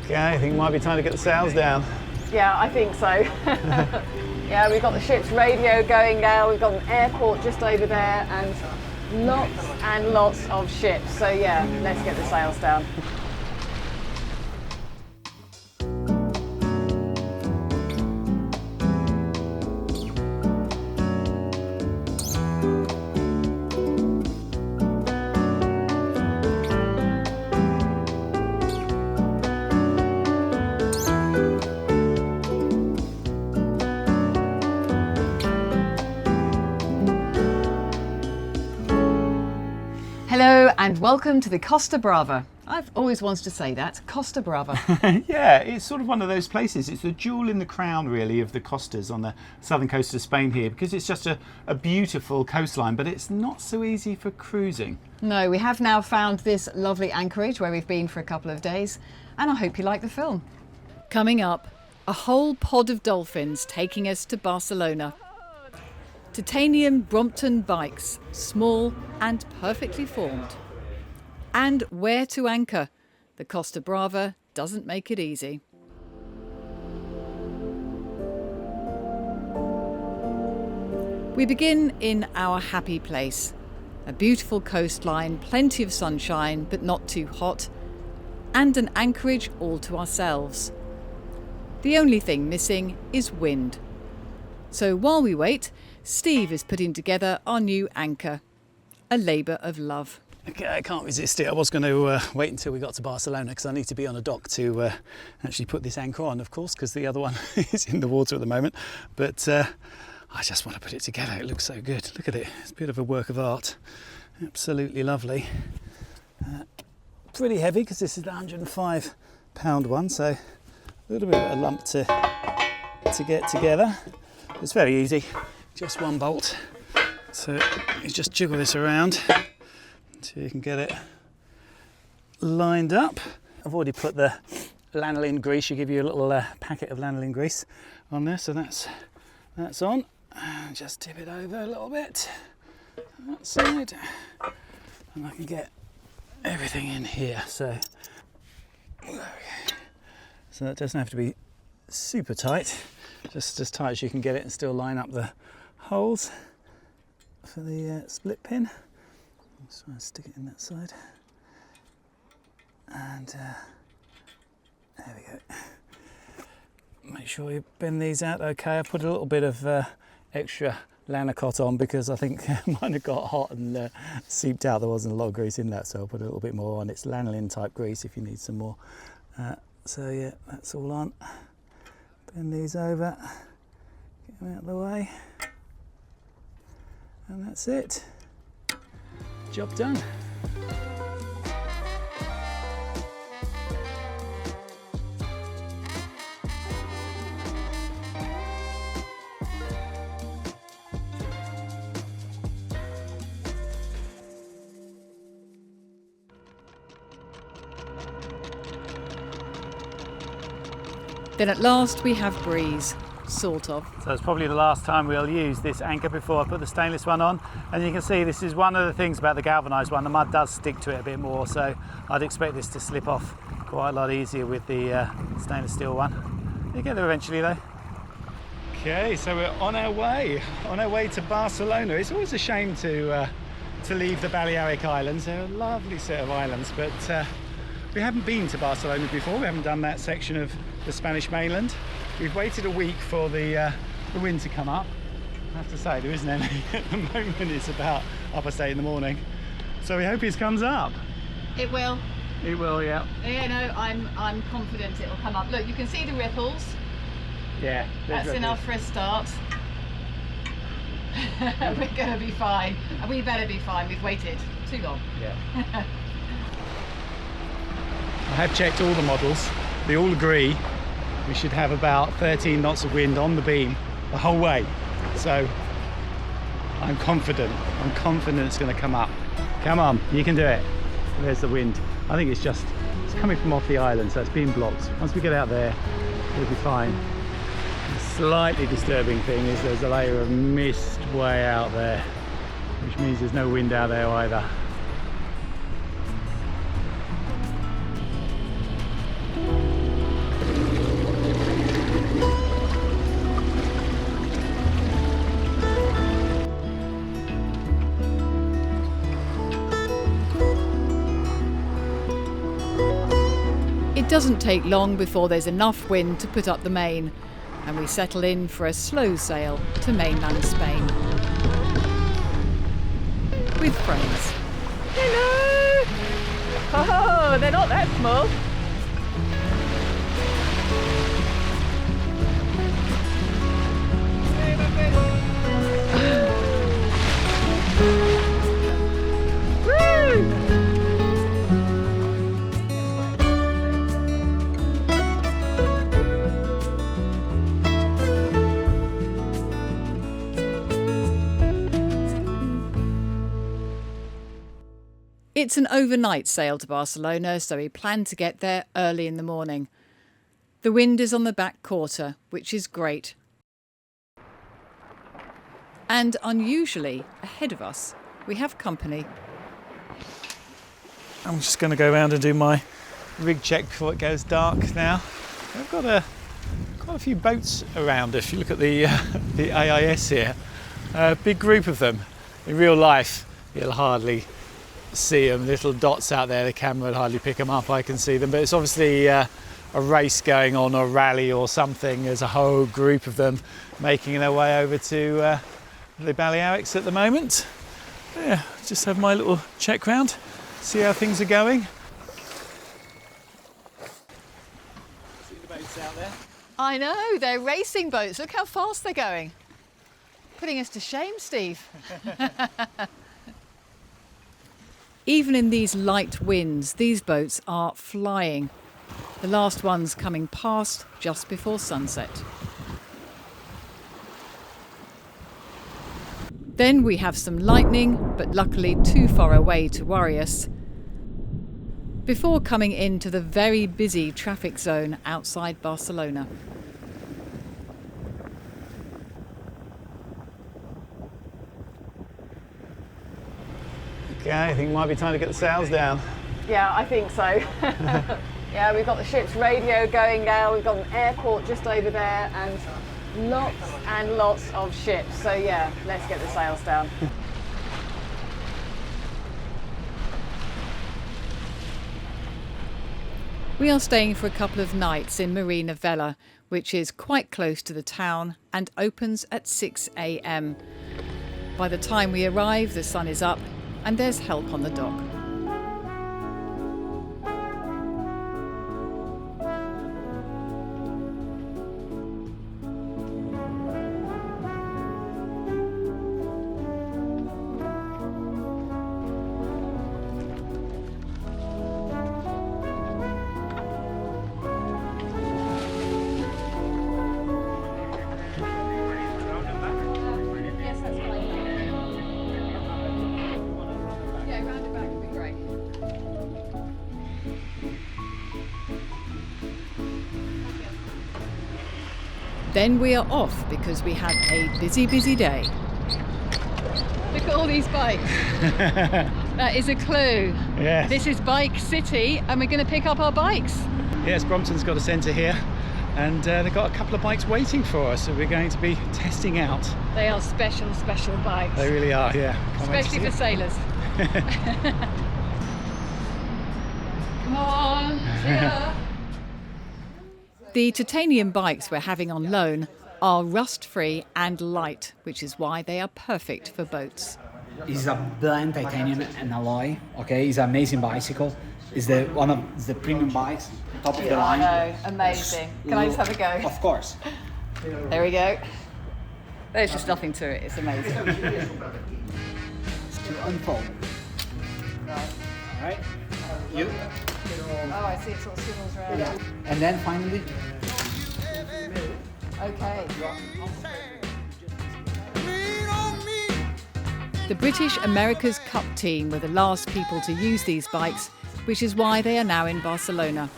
Okay, I think it might be time to get the sails down. Yeah, I think so. Yeah, we've got the ship's radio going now, we've got an airport just over there and lots of ships. So yeah, let's get the sails down. Hello and welcome to the Costa Brava. I've always wanted to say that, Costa Brava. Yeah, it's sort of one of those places. It's the jewel in the crown, really, of the costas on the southern coast of Spain here, because it's just a beautiful coastline, but it's not so easy for cruising. No, we have now found this lovely anchorage where we've been for a couple of days, and I hope you like the film. Coming up, a whole pod of dolphins taking us to Barcelona. Titanium Brompton bikes, small and perfectly formed. And where to anchor. The Costa Brava doesn't make it easy. We begin in our happy place. A beautiful coastline, plenty of sunshine, but not too hot, and an anchorage all to ourselves. The only thing missing is wind. So while we wait, Steve is putting together our new anchor, a labour of love. Okay, I can't resist it. I was going to wait until we got to Barcelona because I need to be on a dock to actually put this anchor on, of course, because the other one is in the water at the moment. But I just want to put it together. It looks so good. Look at it. It's a bit of a work of art. Absolutely lovely. Pretty heavy because this is the 105-pound one, so a little bit of a lump to get together. It's very easy. Just one bolt, so you just jiggle this around so you can get it lined up. I've already put the lanolin grease. You give you a little packet of lanolin grease on there, so that's on. And just tip it over a little bit that side, and I can get everything in here. So that doesn't have to be super tight, just as tight as you can get it and still line up the holes for the split pin. Just try and stick it in that side, and there we go. Make sure you bend these out okay. I put a little bit of extra Lanacot on because I think mine had got hot and seeped out. There wasn't a lot of grease in that, so I'll put a little bit more on. It's lanolin type grease if you need some more. So yeah, that's all on. Bend these over, get them out of the way. And that's it. Job done. Then at last we have breeze, sort of. So it's probably the last time we'll use this anchor before I put the stainless one on. And you can see this is one of the things about the galvanised one. The mud does stick to it a bit more, so I'd expect this to slip off quite a lot easier with the stainless steel one. You get there eventually though. Okay, so we're on our way to Barcelona. It's always a shame to leave the Balearic Islands. They're a lovely set of islands, but we haven't been to Barcelona before. We haven't done that section of the Spanish mainland. We've waited a week for the wind to come up. I have to say there isn't any at the moment. It's about 8:30 in the morning, so we hope it comes up. It will. It will, yeah. Yeah, no, I'm confident it'll come up. Look, you can see the ripples. Yeah. That's enough for a start. We're going to be fine, and we better be fine. We've waited too long. Yeah. I have checked all the models. They all agree we should have about 13 knots of wind on the beam the whole way. So I'm confident it's going to come up. Come on, you can do it. There's the wind. I think it's coming from off the island, so it's being blocked. Once we get out there, we'll be fine. The slightly disturbing thing is there's a layer of mist way out there, which means there's no wind out there either. It doesn't take long before there's enough wind to put up the main, and we settle in for a slow sail to mainland Spain. With friends. Hello! Oh, they're not that small. It's an overnight sail to Barcelona, so we plan to get there early in the morning. The wind is on the back quarter, which is great. And unusually, ahead of us, we have company. I'm just going to go around and do my rig check before it goes dark now. I've got quite a few boats around. If you look at the AIS here, a big group of them. In real life, you'll hardly see them, little dots out there. The camera would hardly pick them up. I can see them, but it's obviously a race going on, or a rally or something. There's a whole group of them making their way over to the Balearics at the moment. Yeah, just have my little check round, see how things are going. See the boats out there? I know, they're racing boats. Look how fast they're going. Putting us to shame, Steve. Even in these light winds, these boats are flying. The last one's coming past just before sunset. Then we have some lightning, but luckily too far away to worry us, before coming into the very busy traffic zone outside Barcelona. Okay, I think it might be time to get the sails down. Yeah, I think so. Yeah, we've got the ship's radio going now. We've got an airport just over there and lots of ships. So yeah, let's get the sails down. We are staying for a couple of nights in Marina Vella, which is quite close to the town and opens at 6 a.m. By the time we arrive, the sun is up and there's help on the dock. Then we are off because we had a busy day. Look at all these bikes. That is a clue. Yes. This is Bike City and we're going to pick up our bikes. Yes, Brompton's got a centre here and they've got a couple of bikes waiting for us that we're going to be testing out. They are special bikes. They really are, yeah. Especially for sailors. Come on, yeah. The titanium bikes we're having on loan are rust-free and light, which is why they are perfect for boats. It's a blend titanium and alloy. Okay, it's an amazing bicycle. It's one of the premium bikes, top of the line. I know, amazing. Can I just have a go? Of course. There we go. There's just nothing to it. It's amazing. To unfold. Right. All right. You. Oh, I see. It sort of swivels around. Yeah. And then finally. Okay. The British America's Cup team were the last people to use these bikes, which is why they are now in Barcelona.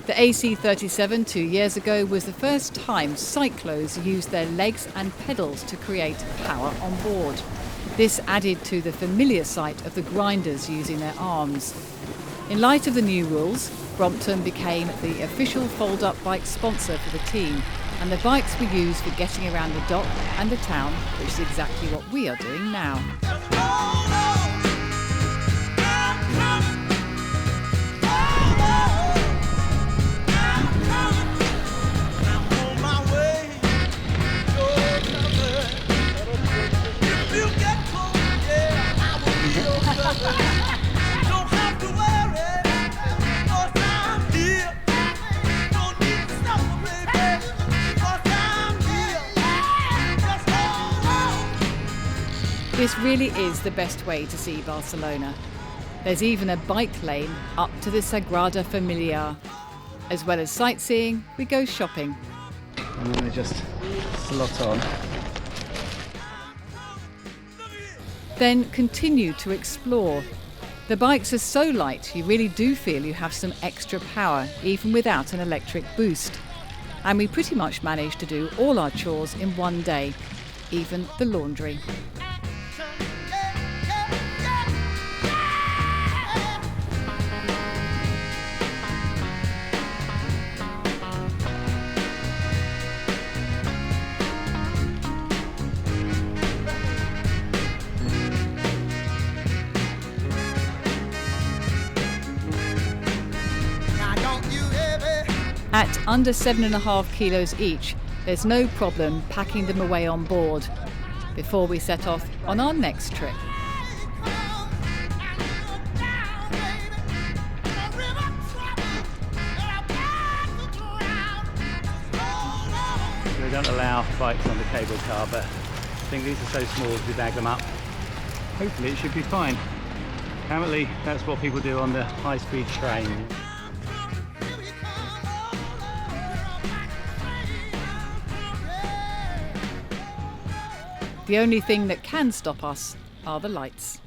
The AC37 2 years ago was the first time cyclos used their legs and pedals to create power on board. This added to the familiar sight of the grinders using their arms. In light of the new rules, Brompton became the official fold-up bike sponsor for the team, and the bikes were used for getting around the dock and the town, which is exactly what we are doing now. This really is the best way to see Barcelona. There's even a bike lane up to the Sagrada Familia. As well as sightseeing, we go shopping. I'm going to just slot on. Then continue to explore. The bikes are so light, you really do feel you have some extra power, even without an electric boost. And we pretty much managed to do all our chores in one day, even the laundry. At under 7.5 kilos each, there's no problem packing them away on board before we set off on our next trip. We don't allow bikes on the cable car, but I think these are so small if we bag them up. Hopefully it should be fine. Apparently that's what people do on the high-speed train. The only thing that can stop us are the lights.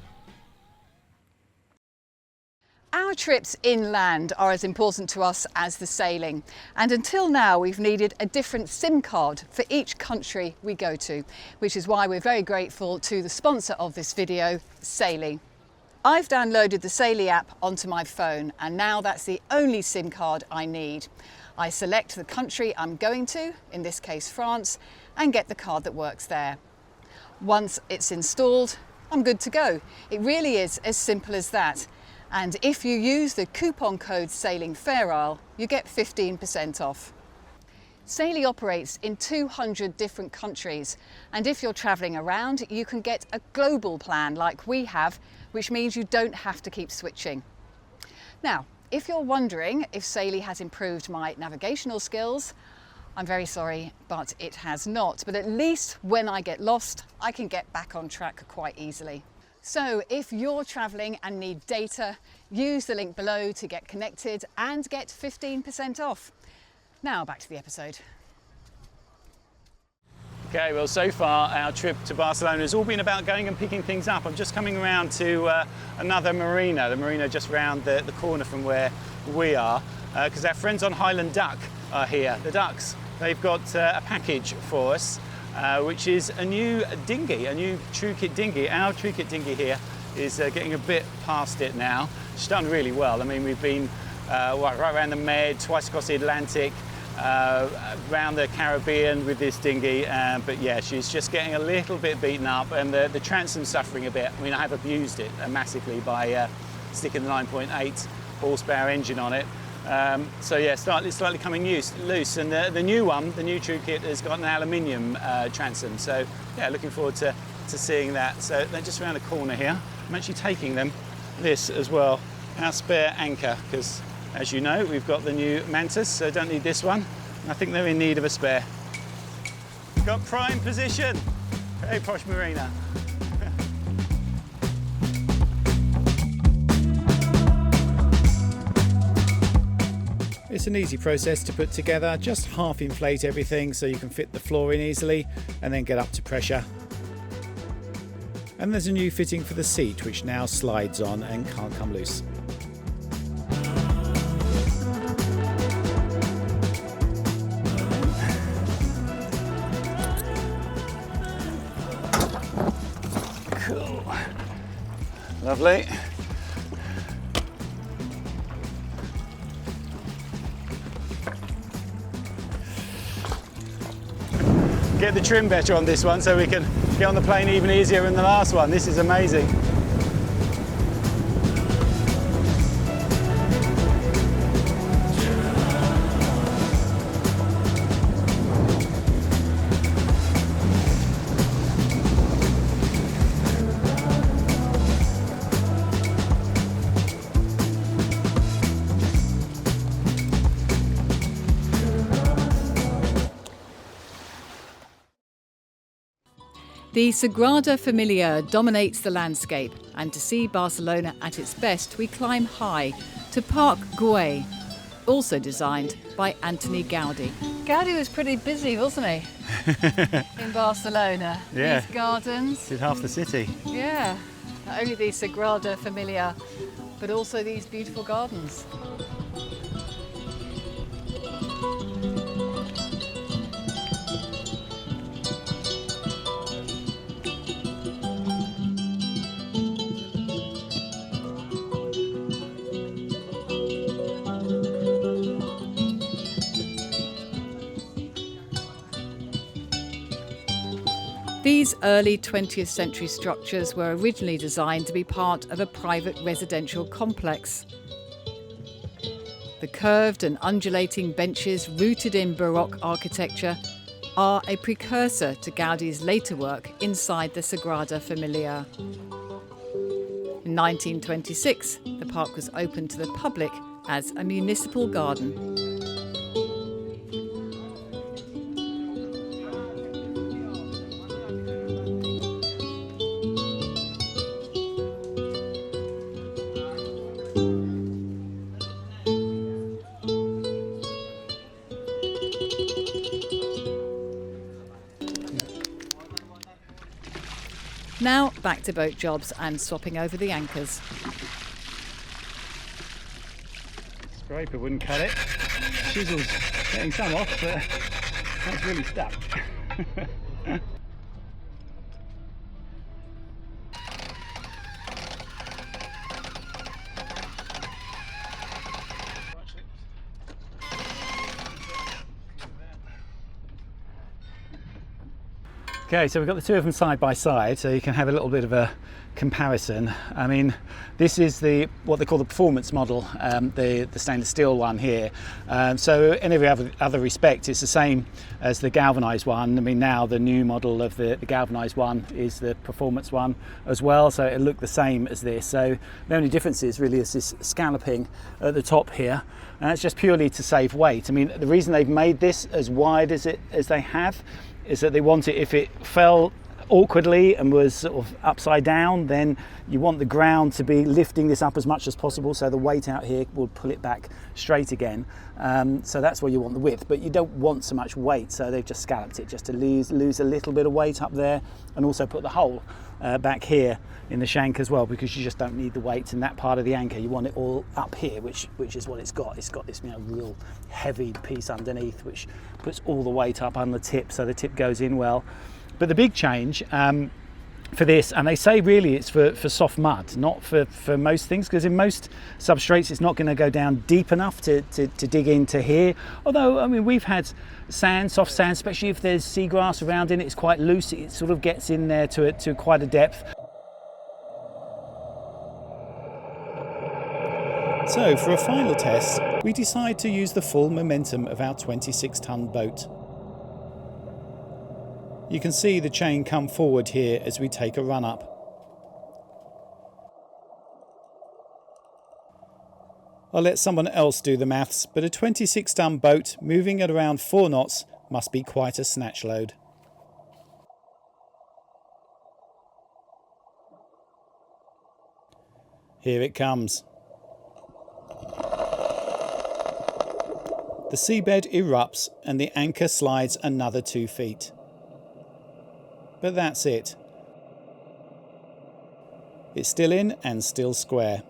Our trips inland are as important to us as the sailing, and until now we've needed a different SIM card for each country we go to, which is why we're very grateful to the sponsor of this video, Saily. I've downloaded the Saily app onto my phone, and now that's the only SIM card I need. I select the country I'm going to, in this case France, and get the card that works there. Once it's installed, I'm good to go. It really is as simple as that. And if you use the coupon code Sailing Fair Isle, you get 15% off. Saily operates in 200 different countries, and if you're travelling around, you can get a global plan like we have, which means you don't have to keep switching. Now, if you're wondering if Saily has improved my navigational skills, I'm very sorry, but it has not. But at least when I get lost, I can get back on track quite easily. So if you're travelling and need data, use the link below to get connected and get 15% off. Now back to the episode. Okay, well, so far our trip to Barcelona has all been about going and picking things up. I'm just coming around to another marina, the marina just round the corner from where we are, because our friends on Highland Duck are here, the ducks. They've got a package for us, which is a new dinghy, a new True Kit dinghy. Our True Kit dinghy here is getting a bit past it now. She's done really well. I mean, we've been right around the Med, twice across the Atlantic, around the Caribbean with this dinghy, but yeah, she's just getting a little bit beaten up, and the transom's suffering a bit. I mean, I have abused it massively by sticking the 9.8 horsepower engine on it. So yeah, slightly coming loose, and the new one, the new True Kit, has got an aluminium transom. So yeah, looking forward to seeing that. So they're just around the corner here. I'm actually taking them this as well, our spare anchor, because as you know, we've got the new Mantis, so don't need this one. I think they're in need of a spare. Got prime position. Hey, posh marina. It's an easy process to put together. Just half inflate everything so you can fit the floor in easily and then get up to pressure. And there's a new fitting for the seat, which now slides on and can't come loose. Cool. Lovely. Get the trim better on this one so we can get on the plane even easier than the last one. This is amazing. The Sagrada Familia dominates the landscape, and to see Barcelona at its best, we climb high to Park Güell, also designed by Antoni Gaudí. Gaudí was pretty busy, wasn't he? In Barcelona. Yeah. These gardens. Did half the city. Yeah. Not only the Sagrada Familia, but also these beautiful gardens. These early 20th century structures were originally designed to be part of a private residential complex. The curved and undulating benches rooted in Baroque architecture are a precursor to Gaudí's later work inside the Sagrada Familia. In 1926, the park was opened to the public as a municipal garden. Now back to boat jobs and swapping over the anchors. Scraper wouldn't cut it. Chisel's getting some off, but that's really stuck. Okay, so we've got the two of them side by side, so you can have a little bit of a comparison. I mean, this is what they call the performance model, the stainless steel one here. So in every other respect, it's the same as the galvanised one. I mean, now the new model of the galvanised one is the performance one as well, so it'll look the same as this. So the only difference is really this scalloping at the top here, and that's just purely to save weight. I mean, the reason they've made this as wide as they have is that they want it, if it fell awkwardly and was sort of upside down, then you want the ground to be lifting this up as much as possible, so the weight out here will pull it back straight again. So that's where you want the width, but you don't want so much weight, so they've just scalloped it just to lose a little bit of weight up there, and also put the hole back here in the shank as well, because you just don't need the weight in that part of the anchor. You want it all up here, which is what it's got. It's got this, you know, real heavy piece underneath, which puts all the weight up on the tip, so the tip goes in well. But the big change for this, and they say really it's for soft mud, not for most things, because in most substrates it's not going to go down deep enough to dig into here. Although, I mean, we've had sand, soft sand, especially if there's seagrass around in it, it's quite loose, it sort of gets in there to quite a depth. So for a final test, we decide to use the full momentum of our 26-ton boat. You can see the chain come forward here as we take a run up. I'll let someone else do the maths, but a 26-ton boat moving at around 4 knots must be quite a snatch load. Here it comes. The seabed erupts and the anchor slides another 2 feet. But that's it. It's still in and still square.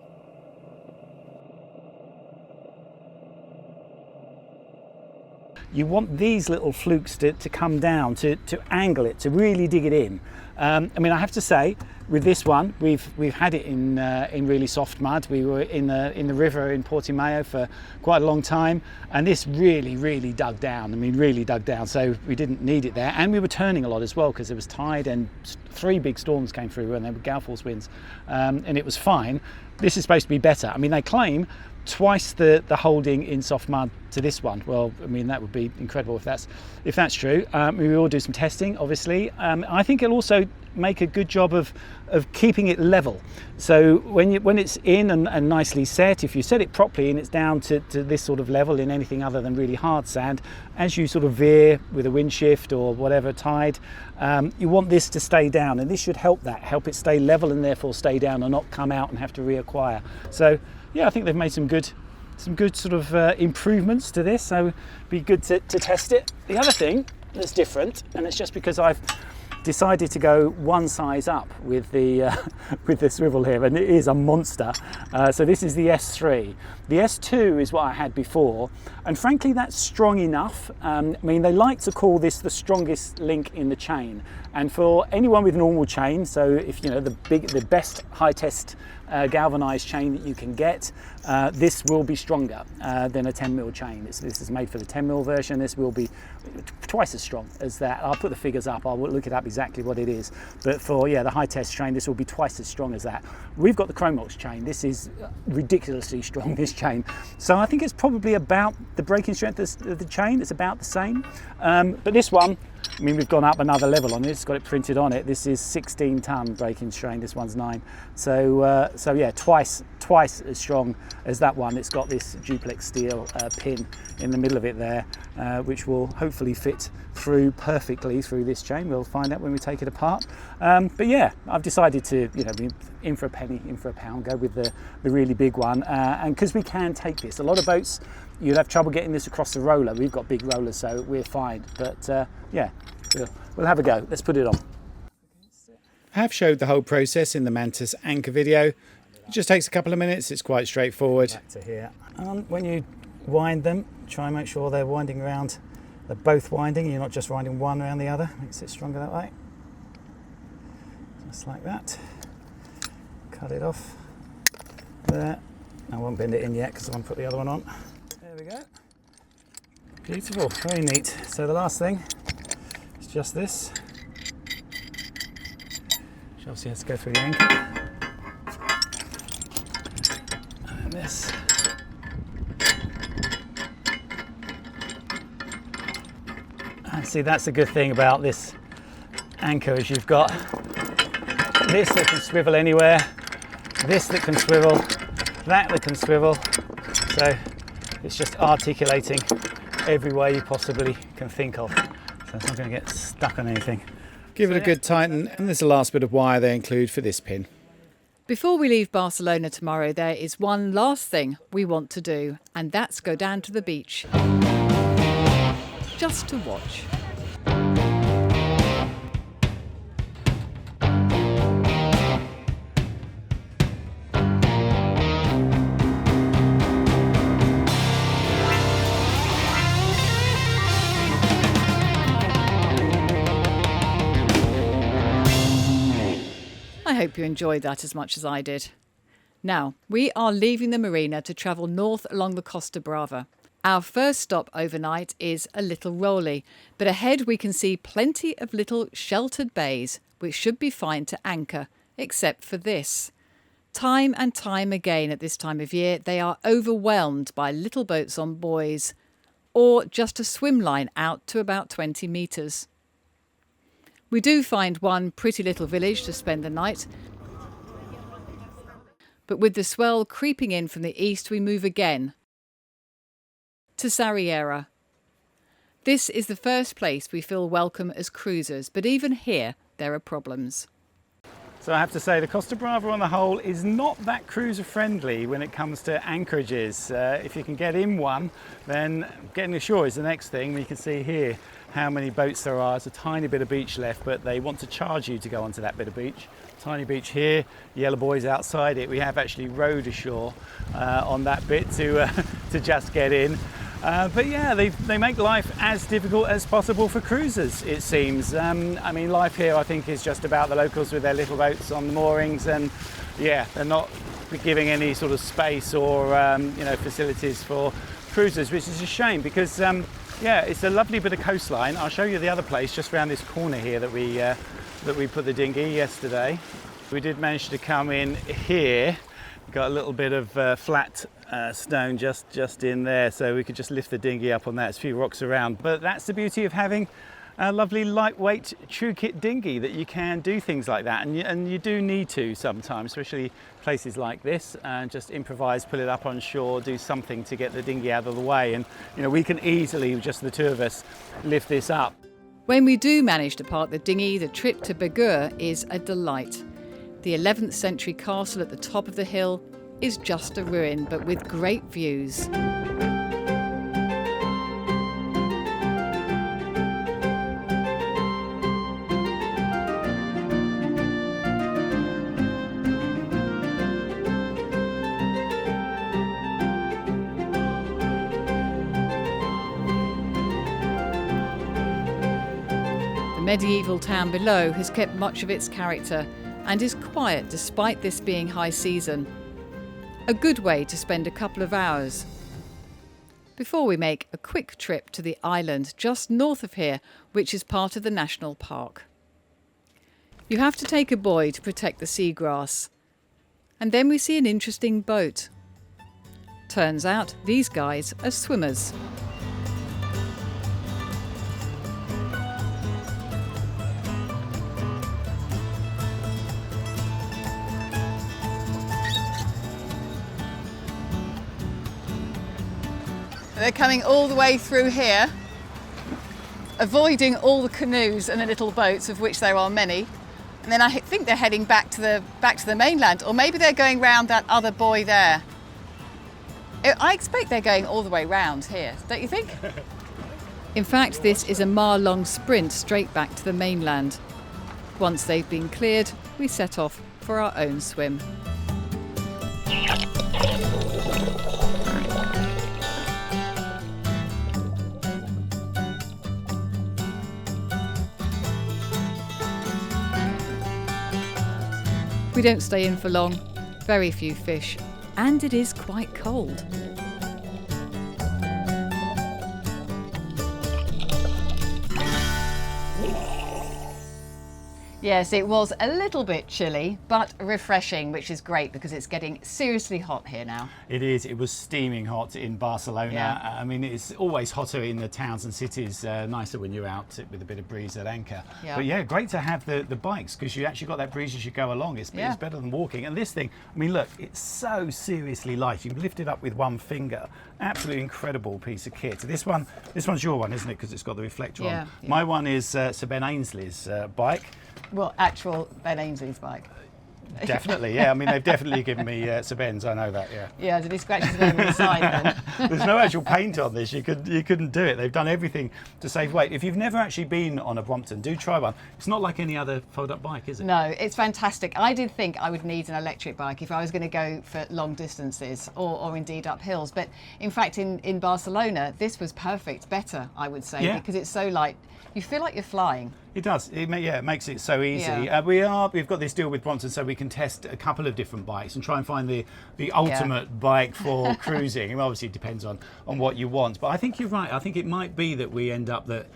You want these little flukes to come down, to angle it, to really dig it in. I mean, I have to say, with this one, we've had it in really soft mud. We were in the river in Portimao for quite a long time, and this really dug down. I mean, really dug down. So we didn't need it there, and we were turning a lot as well because there was tide and 3 big storms came through, and there were gale force winds, and it was fine. This is supposed to be better. I mean, they claim twice the holding in soft mud to this one. Well, I mean, that would be incredible if that's true. We will do some testing, obviously. I think it'll also make a good job of keeping it level. So when it's in and nicely set, if you set it properly and it's down to this sort of level in anything other than really hard sand, as you sort of veer with a wind shift or whatever tide, you want this to stay down, and this should help it stay level and therefore stay down and not come out and have to reacquire. So yeah, I think they've made some good sort of improvements to this, so it'd be good to test it. The other thing that's different, and it's just because I've decided to go one size up with the with the swivel here, and it is a monster. So this is the S3. The S2 is what I had before, and frankly that's strong enough. I mean, they like to call this the strongest link in the chain, and for anyone with normal chain, so if you know the best high test galvanized chain that you can get, this will be stronger than a 10mm chain. This is made for the 10mm version. This will be twice as strong as that. I'll put the figures up, I'll look it up exactly what it is, but for the high test chain, this will be twice as strong as that. We've got the Chromox chain. This is ridiculously strong, this chain, so I think it's probably about the breaking strength of the chain. It's about the same, but this one, I mean, we've gone up another level on it. It's got it printed on it. This is 16 ton breaking strain. This one's 9. So yeah, twice as strong as that one. It's got this duplex steel pin in the middle of it there, which will hopefully fit through perfectly through this chain. We'll find out when we take it apart. But yeah, I've decided to, be in for a penny, in for a pound, go with the really big one. And because we can take this, a lot of boats, you'd have trouble getting this across the roller. We've got big rollers, so we're fine. But yeah, we'll have a go. Let's put it on. I have showed the whole process in the Mantis anchor video. It just takes a couple of minutes. It's quite straightforward. Back to here. When you wind them, try and make sure they're winding around. They're both winding. You're not just winding one around the other. Makes it stronger that way. Just like that. Cut it off there. I won't bend it in yet because I want to put the other one on. There we go. Beautiful, very neat. So the last thing is just this, which obviously has to go through the anchor. And this. And see, that's the good thing about this anchor, is you've got this that can swivel anywhere, this that can swivel, that can swivel. So it's just articulating every way you possibly can think of, so it's not going to get stuck on anything. Give it a good tighten, and there's the last bit of wire they include for this pin. Before we leave Barcelona tomorrow, there is one last thing we want to do, and that's go down to the beach. Just to watch. I hope you enjoyed that as much as I did. Now, we are leaving the marina to travel north along the Costa Brava. Our first stop overnight is a little rolly, but ahead we can see plenty of little sheltered bays, which should be fine to anchor, except for this. Time and time again at this time of year, they are overwhelmed by little boats on buoys, or just a swim line out to about 20 metres. We do find one pretty little village to spend the night, but with the swell creeping in from the east, we move again to Sarriera. This is the first place we feel welcome as cruisers, but even here there are problems. So I have to say, the Costa Brava on the whole is not that cruiser friendly when it comes to anchorages. If you can get in one, then getting ashore is the next thing. You can see here how many boats there are. There's a tiny bit of beach left, but they want to charge you to go onto that bit of beach. Tiny beach here, yellow buoys outside it. We have actually rowed ashore on that bit to just get in. But yeah, they make life as difficult as possible for cruisers, it seems. I mean, life here I think is just about the locals with their little boats on the moorings, and yeah, they're not giving any sort of space or facilities for cruisers, which is a shame because yeah, it's a lovely bit of coastline. I'll show you the other place just around this corner here that we put the dinghy yesterday. We did manage to come in here. Got a little bit of flat stone just in there, so we could just lift the dinghy up on that. There's a few rocks around, but that's the beauty of having a lovely lightweight true kit dinghy that you can do things like that, and you do need to sometimes, especially places like this, and just improvise, pull it up on shore, do something to get the dinghy out of the way. And we can easily, just the two of us, lift this up. When we do manage to park the dinghy, the trip to Guell is a delight. The 11th century castle at the top of the hill is just a ruin, but with great views. The medieval town below has kept much of its character and is quiet despite this being high season. A good way to spend a couple of hours. Before we make a quick trip to the island just north of here, which is part of the national park. You have to take a buoy to protect the seagrass. And then we see an interesting boat. Turns out these guys are swimmers. They're coming all the way through here, avoiding all the canoes and the little boats, of which there are many. And then I think they're heading back to the mainland, or maybe they're going round that other buoy there. I expect they're going all the way round here, don't you think? In fact, this is a mile-long sprint straight back to the mainland. Once they've been cleared, we set off for our own swim. We don't stay in for long, very few fish, and it is quite cold. Yes, it was a little bit chilly, but refreshing, which is great because it's getting seriously hot here now. It is. It was steaming hot in Barcelona. Yeah. I mean, it's always hotter in the towns and cities, nicer when you're out with a bit of breeze at anchor. Yeah. But yeah, great to have the bikes, because you actually got that breeze as you go along. It's better than walking. And this thing, I mean, look, it's so seriously light. You can lift it up with one finger. Absolutely incredible piece of kit. This one's your one, isn't it? Because it's got the reflector on. Yeah. My one is Sir Ben Ainsley's bike. Well, actual Ben Ainsley's bike. Definitely, yeah. I mean, they've definitely given me Sir Ben's. I know that, yeah. Yeah, did he scratch his name on the side then? There's no actual paint on this. You couldn't do it. They've done everything to save weight. If you've never actually been on a Brompton, do try one. It's not like any other fold-up bike, is it? No, it's fantastic. I did think I would need an electric bike if I was going to go for long distances or indeed up hills. But in fact, in Barcelona, this was perfect, better, I would say, because it's so light. You feel like you're flying. It does. It makes it so easy. Yeah. We've got this deal with Brompton, so we can test a couple of different bikes and try and find the ultimate bike for cruising. It obviously depends on what you want. But I think you're right. I think it might be that we end up that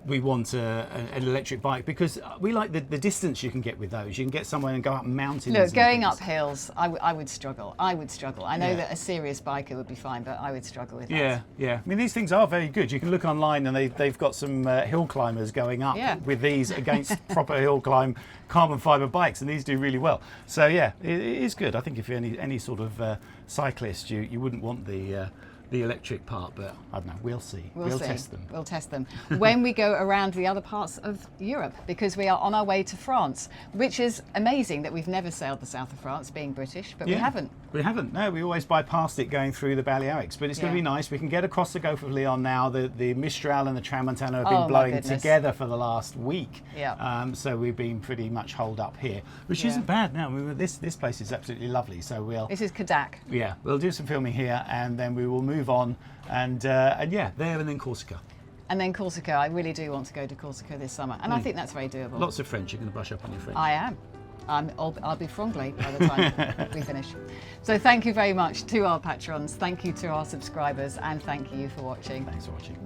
we want an electric bike, because we like the distance you can get with those. You can get somewhere and go up mountains. Look, going up hills, I would struggle. I know that a serious biker would be fine, but I would struggle with that. Yeah. I mean, these things are very good. You can look online and they've got some hill climbers going up with these against proper hill climb carbon fibre bikes, and these do really well. So yeah, it is good. I think if you're any sort of cyclist, you wouldn't want the electric part, but I don't know, we'll see. We'll test them. We'll test them when we go around the other parts of Europe, because we are on our way to France, which is amazing that we've never sailed the south of France, being British, but we haven't. We haven't, no, we always bypassed it going through the Balearics, but it's going to be nice. We can get across the Gulf of Leon now. The Mistral and the Tramontana have been blowing together for the last week. So we've been pretty much holed up here, which isn't bad now. I mean, this place is absolutely lovely. So This is Cadac. Yeah, we'll do some filming here, and then we will move on, and there, and then Corsica. And then Corsica. I really do want to go to Corsica this summer, and I think that's very doable. Lots of French. You're going to brush up on your French. I am. I'll be franglais by the time we finish. So thank you very much to our patrons, thank you to our subscribers, and thank you for watching. Thanks for watching.